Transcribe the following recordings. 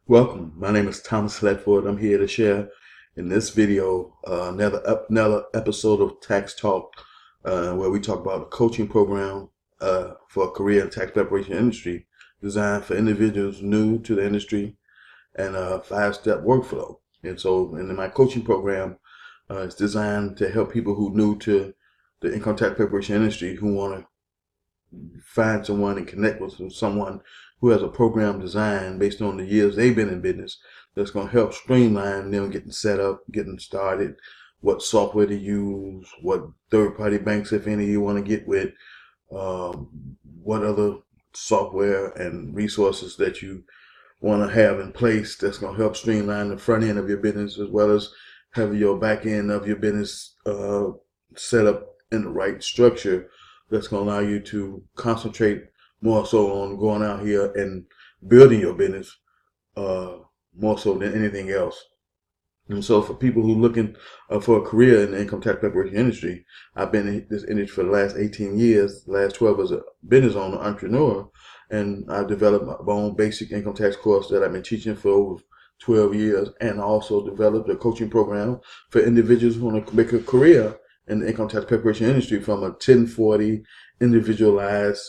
Welcome. My name is Thomas Ledford. I'm here to share in this video another episode of Tax Talk, where we talk about a coaching program for a career in tax preparation industry designed for individuals new to the industry and a 5-step workflow. And so, in my coaching program, it's designed to help people who are new to the income tax preparation industry who want to find someone and connect with someone who has a program designed based on the years they've been in business that's going to help streamline them getting set up, getting started, what software to use, what third-party banks, if any, you want to get with, what other software and resources that you want to have in place that's going to help streamline the front end of your business as well as have your back end of your business set up in the right structure that's going to allow you to concentrate more so on going out here and building your business more so than anything else. And so for people who are looking for a career in the income tax preparation industry, I've been in this industry for the last 18 years, the last 12 as a business owner, entrepreneur, and I've developed my own basic income tax course that I've been teaching for over 12 years, and also developed a coaching program for individuals who want to make a career in the income tax preparation industry from a 1040 individualized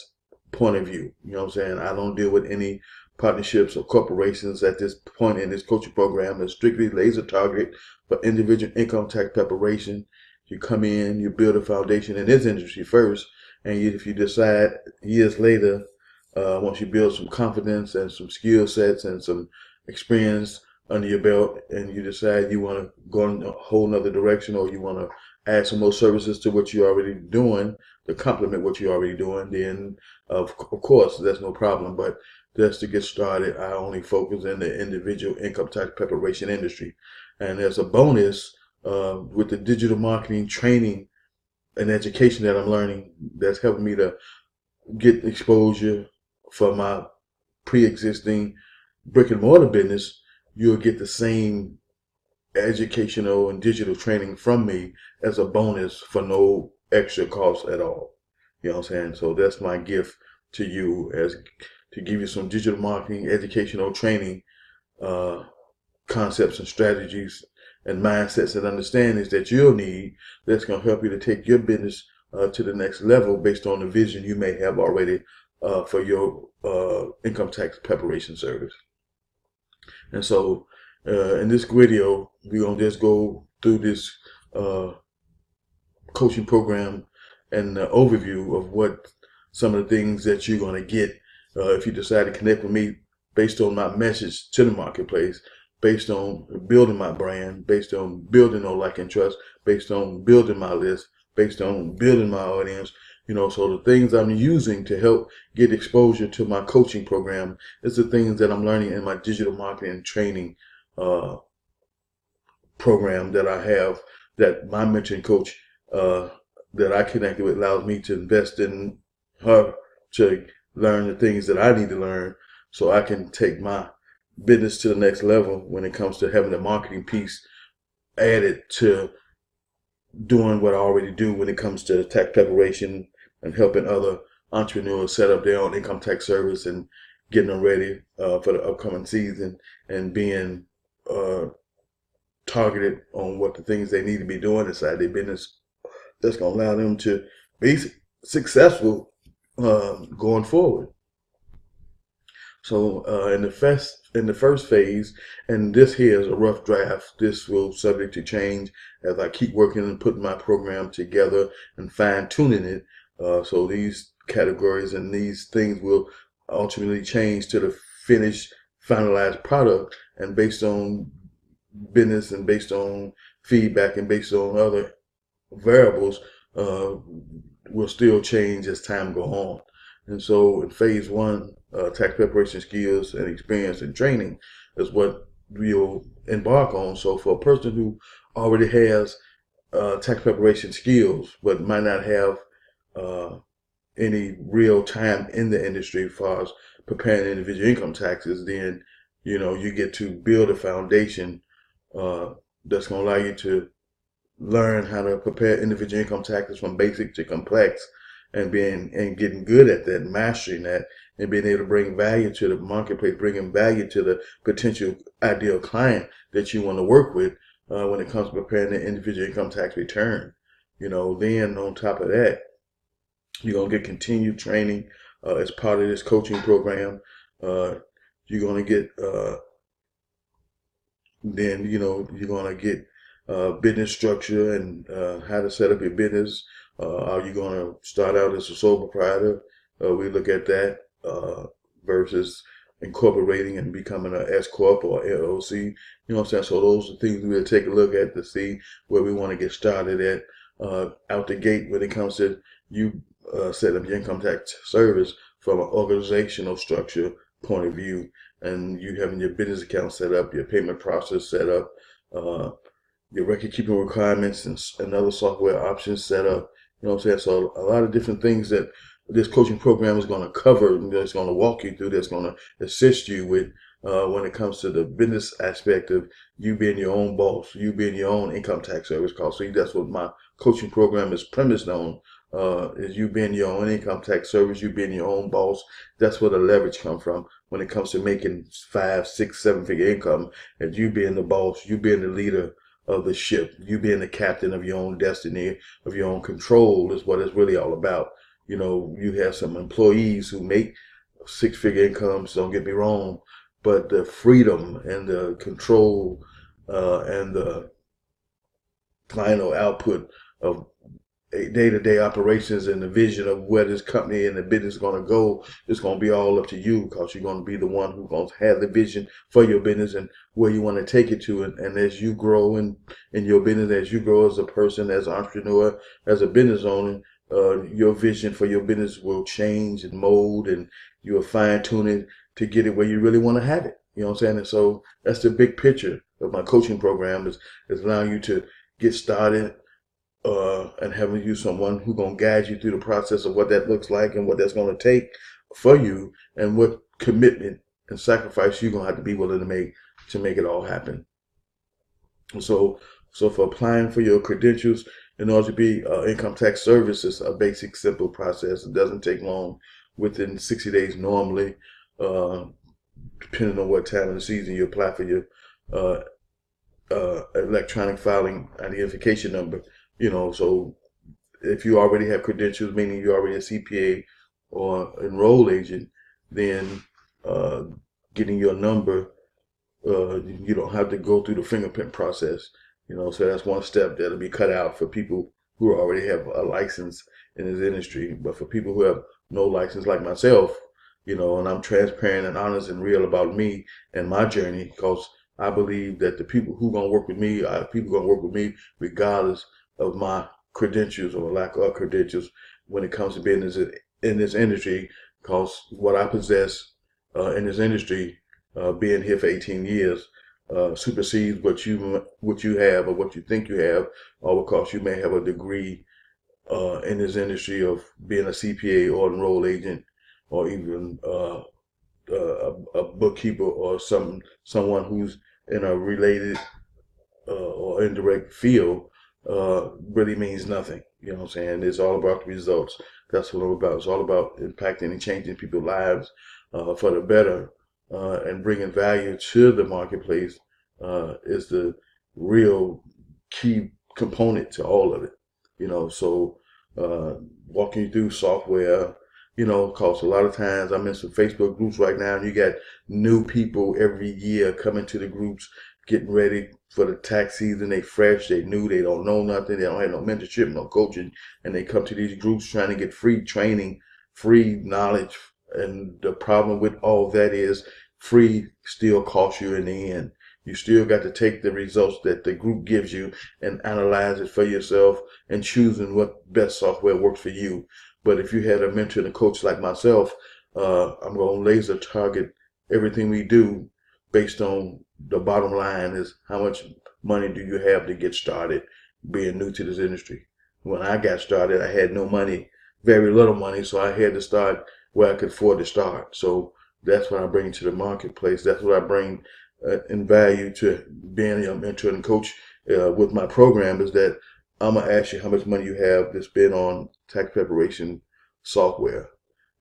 point of view. You know what I'm saying? I don't deal with any partnerships or corporations at this point in this coaching program. It's strictly laser target for individual income tax preparation. You come in, you build a foundation in this industry first, and if you decide years later, once you build some confidence and some skill sets and some experience under your belt, and you decide you want to go in a whole nother direction, or you want to add some more services to what you're already doing to complement what you're already doing, then of course that's no problem. But just to get started, I only focus in the individual income tax preparation industry. And there's a bonus with the digital marketing training and education that I'm learning that's helping me to get exposure for my pre-existing brick and mortar business. You'll get the same educational and digital training from me as a bonus for no extra cost at all. You know what I'm saying? So that's my gift to you, as to give you some digital marketing, educational training, concepts and strategies and mindsets and understandings that you'll need that's going to help you to take your business to the next level based on the vision you may have already for your income tax preparation service. And so in this video, we're going to just go through this coaching program and the overview of what some of the things that you're going to get if you decide to connect with me based on my message to the marketplace, based on building my brand, based on building no like and trust, based on building my list, based on building my audience. You know, so the things I'm using to help get exposure to my coaching program is the things that I'm learning in my digital marketing training program that I have, that my mentoring coach that I connected with allows me to invest in her to learn the things that I need to learn so I can take my business to the next level when it comes to having the marketing piece added to doing what I already do when it comes to tax preparation and helping other entrepreneurs set up their own income tax service and getting them ready for the upcoming season and being targeted on what the things they need to be doing inside their business that's going to allow them to be successful going forward. So in the first phase, and this here is a rough draft. This will subject to change as I keep working and putting my program together and fine tuning it. So these categories and these things will ultimately change to the finished, finalized product, and based on business and based on feedback and based on other variables, will still change as time go on. And so in phase one, tax preparation skills and experience and training is what we'll embark on. So for a person who already has tax preparation skills but might not have any real time in the industry as far as preparing individual income taxes, then you get to build a foundation that's going to allow you to learn how to prepare individual income taxes from basic to complex and getting good at that, mastering that, and being able to bring value to the marketplace, bringing value to the potential ideal client that you want to work with when it comes to preparing the individual income tax return. Then on top of that, you're going to get continued training as part of this coaching program. You're going to get you're going to get business structure and how to set up your business. Are you going to start out as a sole proprietor? We look at that versus incorporating and becoming an S corp or LLC. You know what I'm saying? So those are things we'll take a look at to see where we want to get started at out the gate when it comes to you set up your income tax service from an organizational structure point of view, and you having your business account set up, your payment process set up, your record keeping requirements and other software options set up. You know what I'm saying? So a lot of different things that this coaching program is going to cover, and that's going to walk you through, that's going to assist you with when it comes to the business aspect of you being your own boss, you being your own income tax service cost. So that's what my coaching program is premised on, is you being your own income tax service, you being your own boss. That's where the leverage comes from when it comes to making 5, 6, 7-figure income, and you being the boss, you being the leader of the ship, you being the captain of your own destiny, of your own control is what it's really all about. You have some employees who make 6-figure incomes, don't get me wrong, but the freedom and the control and the final output of day-to-day operations and the vision of where this company and the business is going to go, it's going to be all up to you, because you're going to be the one who's going to have the vision for your business and where you want to take it to. And as you grow in your business, as you grow as a person, as an entrepreneur, as a business owner, your vision for your business will change and mold, and you'll fine-tune it to get it where you really want to have it. You know what I'm saying? And so that's the big picture of my coaching program, is allowing you to get started and having you someone who's going to guide you through the process of what that looks like and what that's going to take for you, and what commitment and sacrifice you're going to have to be willing to make it all happen. So for applying for your credentials in order to be income tax service, is a basic, simple process. It doesn't take long, within 60 days normally, depending on what time of the season you apply for your electronic filing identification number. So if you already have credentials, meaning you're already a CPA or enrolled agent, then getting your number, you don't have to go through the fingerprint process. So that's one step that'll be cut out for people who already have a license in this industry. But for people who have no license, like myself, and I'm transparent and honest and real about me and my journey, because I believe that the people who are going to work with me are people going to work with me regardless of my credentials or lack of credentials when it comes to business in this industry, because what I possess in this industry, being here for 18 years, supersedes what you have or what you think you have, or because you may have a degree in this industry of being a CPA or enrolled agent, or even a bookkeeper, or someone who's in a related or indirect field. Really means nothing. You know what I'm saying? It's all about the results. That's what I'm about. It's all about impacting and changing people's lives for the better, and bringing value to the marketplace is the real key component to all of it. So walking you through software, because a lot of times I'm in some Facebook groups right now, and you got new people every year coming to the groups, getting ready for the tax season. They fresh, they new, they don't know nothing, they don't have no mentorship, no coaching, and they come to these groups trying to get free training, free knowledge. And the problem with all that is free still costs you in the end. You still got to take the results that the group gives you and analyze it for yourself and choosing what best software works for you. But if you had a mentor and a coach like myself, I'm going to laser target everything we do based on the bottom line is how much money do you have to get started being new to this industry. When I got started, I had no money, very little money, so I had to start where I could afford to start. So that's what I bring to the marketplace. That's what I bring in value to being a mentor and coach with my program, is that I'm going to ask you how much money you have to spend on tax preparation software.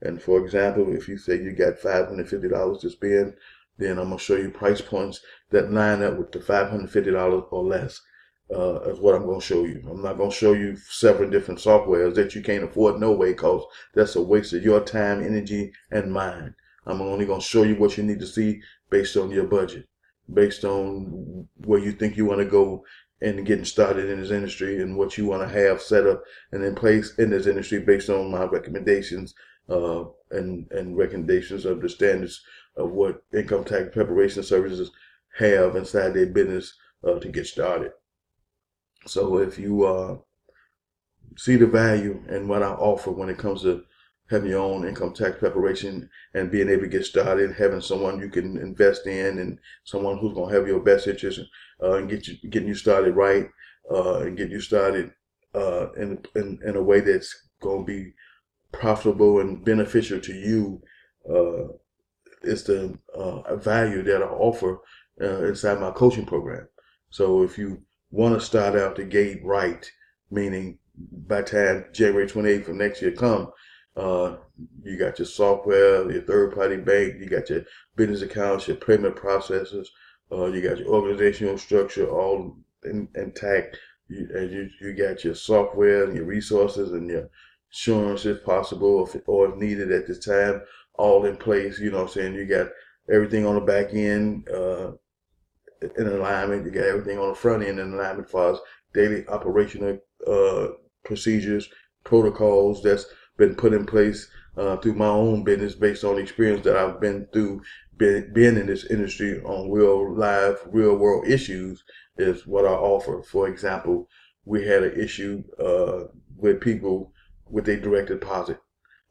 And for example, if you say you got $550 to spend, then I'm going to show you price points that line up with the $550 or less. Is what I'm going to show you. I'm not going to show you several different softwares that you can't afford no way, because that's a waste of your time, energy, and mine. I'm only going to show you what you need to see based on your budget, based on where you think you want to go and getting started in this industry, and what you want to have set up and in place in this industry based on my recommendations and recommendations of the standards of what income tax preparation services have inside their business to get started. So if you see the value in what I offer when it comes to having your own income tax preparation and being able to get started, having someone you can invest in and someone who's going to have your best interest and getting you started right and get you started in a way that's going to be profitable and beneficial to you, is the value that I offer inside my coaching program. So if you want to start out the gate right, meaning by the time January 28th of next year come, you got your software, your third-party bank, you got your business accounts, your payment processors, you got your organizational structure all intact, you got your software and your resources and your insurance if possible, or if needed at this time, all in place. You know what I'm saying? You got everything on the back end in alignment. You got everything on the front end in alignment as far as daily operational procedures, protocols that's been put in place through my own business based on the experience that I've been through being in this industry on real world issues is what I offer. For example, we had an issue with people with a direct deposit.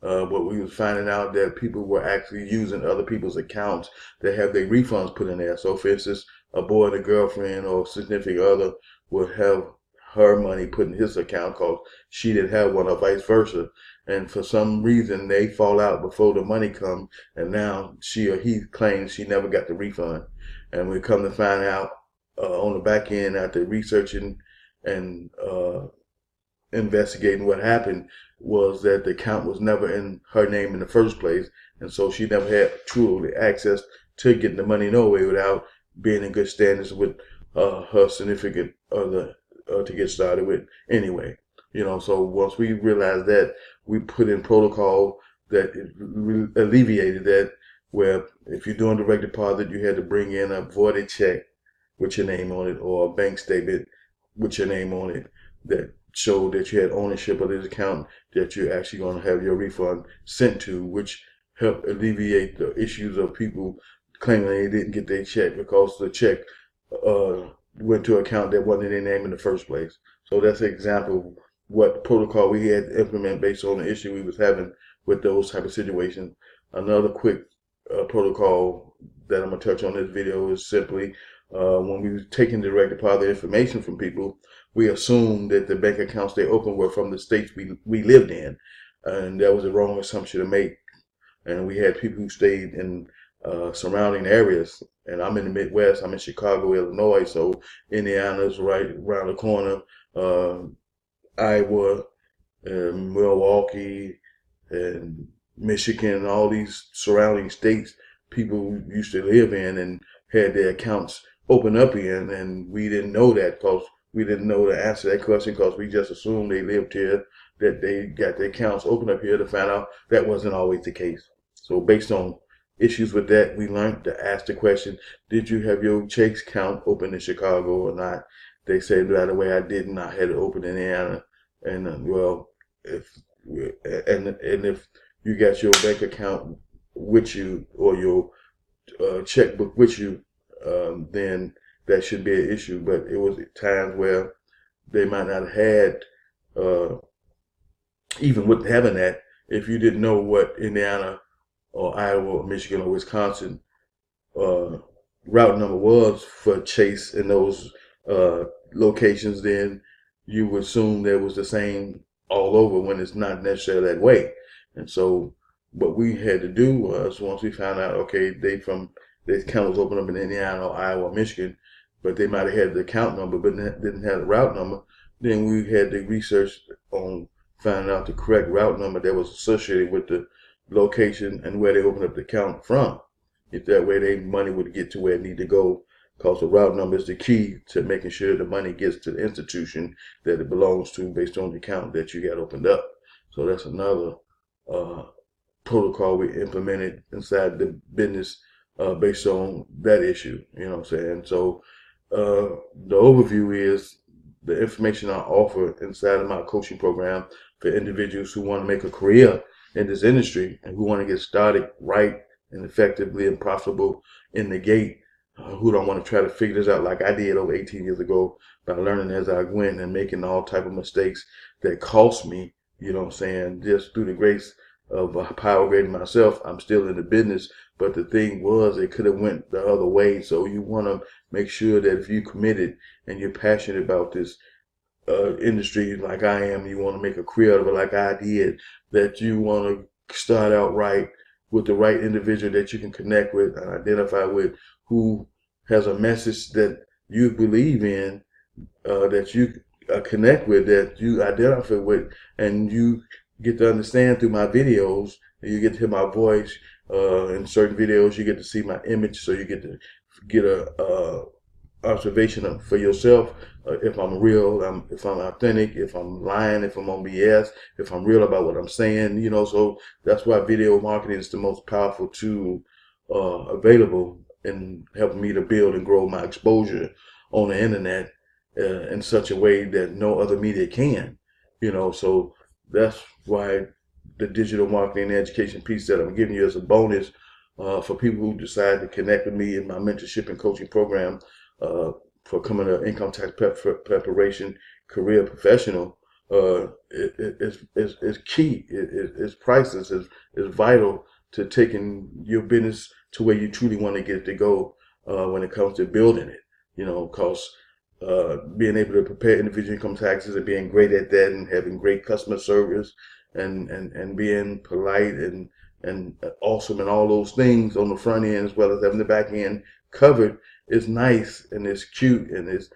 But we was finding out that people were actually using other people's accounts that have their refunds put in there. So for instance, a boy and a girlfriend or significant other would have her money put in his account because she didn't have one, or vice versa. And for some reason they fall out before the money comes, and now she or he claims she never got the refund. And we come to find out on the back end, after researching and investigating what happened, was that the account was never in her name in the first place, and so she never had truly access to getting the money no way without being in good standards with her significant other to get started with anyway. You know, so once we realized that, we put in protocol that alleviated that, where if you're doing direct deposit, you had to bring in a voided check with your name on it, or a bank statement with your name on it that showed that you had ownership of this account that you're actually going to have your refund sent to, which helped alleviate the issues of people claiming they didn't get their check because the check went to an account that wasn't in their name in the first place. So that's an example of what protocol we had to implement based on the issue we was having with those type of situations. Another quick protocol that I'm going to touch on this video is simply when we were taking direct deposit information from people, we assumed that the bank accounts they opened were from the states we lived in, and that was a wrong assumption to make. And we had people who stayed in surrounding areas, and I'm in the Midwest. I'm in Chicago, Illinois, so Indiana's right around the corner. Iowa, and Milwaukee, and Michigan, and all these surrounding states people used to live in and had their accounts open up in, and we didn't know that because we didn't know the answer to that question, because we just assumed they lived here, that they got their accounts open up here, to find out that wasn't always the case. So based on issues with that, we learned to ask the question, did you have your Chase account open in Chicago or not? They said right away I didn't. I had it open in Indiana. And well, if you got your bank account with you, or your checkbook with you, then that should be an issue. But it was times where they might not have had, even with having that, if you didn't know what Indiana or Iowa or Michigan or Wisconsin route number was for Chase in those locations, then you would assume that it was the same all over, when it's not necessarily that way. And so what we had to do was, once we found out, okay, their account was open up in Indiana or Iowa or Michigan, but they might have had the account number but didn't have the route number, then we had to research on finding out the correct route number that was associated with the location and where they opened up the account from. If that way their money would get to where it need to go, because the route number is the key to making sure the money gets to the institution that it belongs to based on the account that you got opened up. So that's another protocol we implemented inside the business based on that issue. You know what I'm saying? So the overview is the information I offer inside of my coaching program for individuals who want to make a career in this industry and who want to get started right and effectively and profitable in the gate, who don't want to try to figure this out like I did over 18 years ago by learning as I went and making all type of mistakes that cost me, you know what I'm saying, just through the grace of power grading myself. I'm still in the business, but the thing was it could have went the other way. So you want to make sure that if you committed and you're passionate about this industry like I am, you want to make a career out of it like I did, that you want to start out right with the right individual that you can connect with and identify with, who has a message that you believe in, that you connect with, that you identify with, and you get to understand through my videos, and you get to hear my voice in certain videos, you get to see my image, so you get to get a observation for yourself, if I'm real, if I'm authentic, if I'm lying, if I'm on BS, if I'm real about what I'm saying, you know. So that's why video marketing is the most powerful tool available in helping me to build and grow my exposure on the internet in such a way that no other media can, you know. So that's why the digital marketing and education piece that I'm giving you as a bonus for people who decide to connect with me in my mentorship and coaching program for coming to income tax preparation career professional, is key. It's priceless. It's vital to taking your business to where you truly want to get it to go when it comes to building it. You know, because being able to prepare individual income taxes and being great at that and having great customer service and being polite and awesome and all those things on the front end as well as having the back end covered is nice and it's cute and it's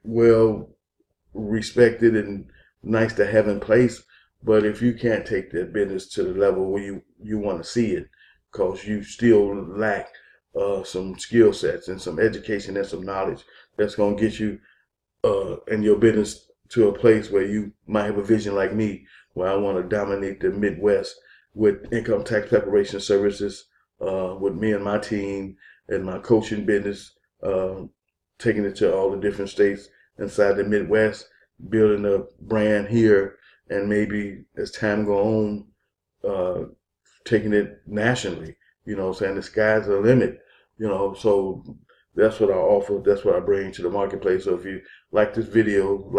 well respected and nice to have in place. But if you can't take that business to the level where you want to see it, because you still lack some skill sets and some education and some knowledge that's going to get you in your business to a place where you might have a vision like me, where I want to dominate the Midwest with income tax preparation services, with me and my team and my coaching business, taking it to all the different states inside the Midwest, building a brand here, and maybe as time go on, taking it nationally. You know what I'm saying? The sky's the limit, you know. So that's what I offer. That's what I bring to the marketplace. So if you like this video,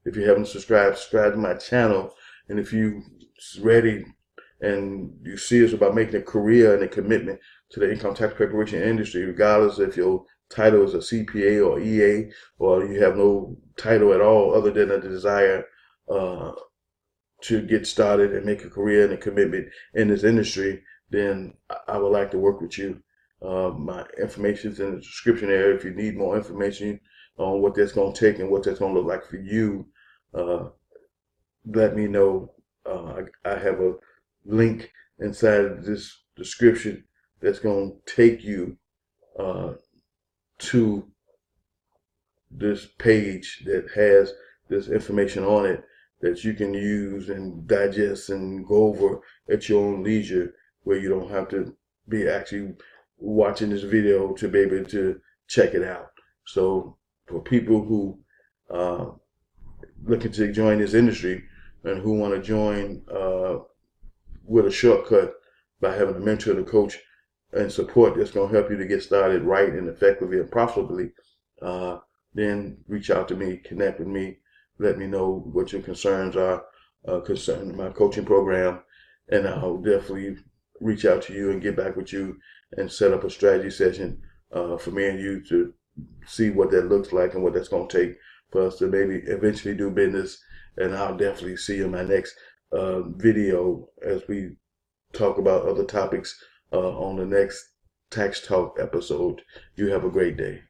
if you haven't subscribed, subscribe to my channel. And if you ready and you're serious about making a career and a commitment to the income tax preparation industry, regardless if your title is a CPA or EA, or you have no title at all other than a desire to get started and make a career and a commitment in this industry, then I would like to work with you. My information is in the description area. If you need more information on what that's going to take and what that's going to look like for you, let me know. I have a link inside this description that's going to take you to this page that has this information on it that you can use and digest and go over at your own leisure, where you don't have to be actually watching this video to be able to check it out. So for people who looking to join this industry and who want to join with a shortcut by having a mentor and a coach and support that's going to help you to get started right and effectively and profitably, then reach out to me, connect with me, let me know what your concerns are concerning my coaching program, and I'll definitely reach out to you and get back with you and set up a strategy session for me and you to see what that looks like and what that's going to take for us to maybe eventually do business. And I'll definitely see you in my next video as we talk about other topics on the next Tax Talk episode. You have a great day.